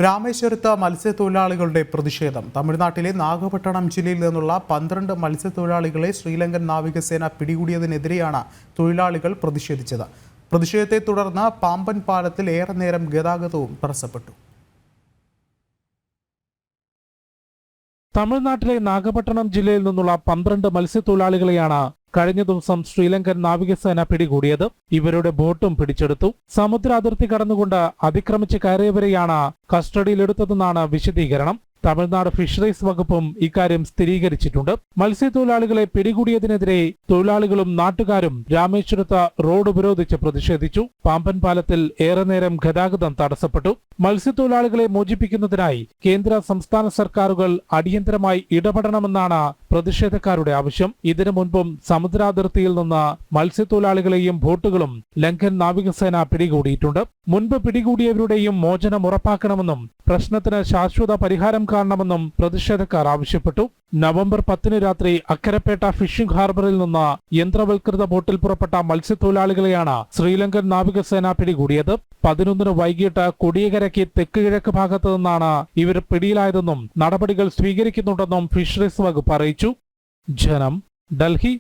രാമേശ്വരത്ത് മത്സ്യത്തൊഴിലാളികളുടെ പ്രതിഷേധം. തമിഴ്നാട്ടിലെ നാഗപട്ടണം ജില്ലയിൽ നിന്നുള്ള 12 മത്സ്യത്തൊഴിലാളികളെ ശ്രീലങ്കൻ നാവികസേന പിടികൂടിയതിനെതിരെയാണ് തൊഴിലാളികൾ പ്രതിഷേധിച്ചത്. പ്രതിഷേധത്തെ തുടർന്ന് പാമ്പൻ പാലത്തിൽ ഏറെ നേരം ഗതാഗതവും തടസ്സപ്പെട്ടു. തമിഴ്നാട്ടിലെ നാഗപട്ടണം ജില്ലയിൽ നിന്നുള്ള 12 മത്സ്യത്തൊഴിലാളികളെയാണ് കഴിഞ്ഞ ദിവസം ശ്രീലങ്കൻ നാവികസേന പിടികൂടിയത്. ഇവരുടെ ബോട്ടും പിടിച്ചെടുത്തു. സമുദ്ര അതിർത്തി കടന്നുകൊണ്ട് അതിക്രമിച്ച് കയറിയവരെയാണ് കസ്റ്റഡിയിലെടുത്തതെന്നാണ് വിശദീകരണം. തമിഴ്നാട് ഫിഷറീസ് വകുപ്പും ഇക്കാര്യം സ്ഥിരീകരിച്ചിട്ടുണ്ട്. മത്സ്യത്തൊഴിലാളികളെ പിടികൂടിയതിനെതിരെ തൊഴിലാളികളും നാട്ടുകാരും രാമേശ്വരത്ത് റോഡ് ഉപരോധിച്ച് പ്രതിഷേധിച്ചു. പാമ്പൻ പാലത്തിൽ ഏറെ നേരം ഗതാഗതം തടസ്സപ്പെട്ടു. മത്സ്യത്തൊഴിലാളികളെ മോചിപ്പിക്കുന്നതിനായി കേന്ദ്ര സംസ്ഥാന സർക്കാരുകൾ അടിയന്തരമായി ഇടപെടണമെന്നാണ് പ്രതിഷേധക്കാരുടെ ആവശ്യം. ഇതിനു മുൻപും സമുദ്രാതിർത്തിയിൽ നിന്ന് മത്സ്യത്തൊഴിലാളികളെയും ബോട്ടുകളും ലങ്കൻ നാവികസേന പിടികൂടിയിട്ടുണ്ട്. മുൻപ് പിടികൂടിയവരുടെയും മോചനം ഉറപ്പാക്കണമെന്നും പ്രശ്നത്തിന് ശാശ്വത പരിഹാരം കാണണമെന്നും പ്രതിഷേധക്കാർ ആവശ്യപ്പെട്ടു. നവംബർ 10 രാത്രി അക്കരപ്പേട്ട ഫിഷിംഗ് ഹാർബറിൽ നിന്ന് യന്ത്രവൽകൃത ബോട്ടിൽ പുറപ്പെട്ട മത്സ്യത്തൊഴിലാളികളെയാണ് ശ്രീലങ്കൻ നാവികസേന പിടികൂടിയത്. 11 വൈകിട്ട് കൊടിയകരയ്ക്ക് തെക്ക് കിഴക്ക് ഭാഗത്തു നിന്നാണ് ഇവർ പിടിയിലായതെന്നും നടപടികൾ സ്വീകരിക്കുന്നുണ്ടെന്നും ഫിഷറീസ് വകുപ്പ് അറിയിച്ചു. ജനം, ഡൽഹി.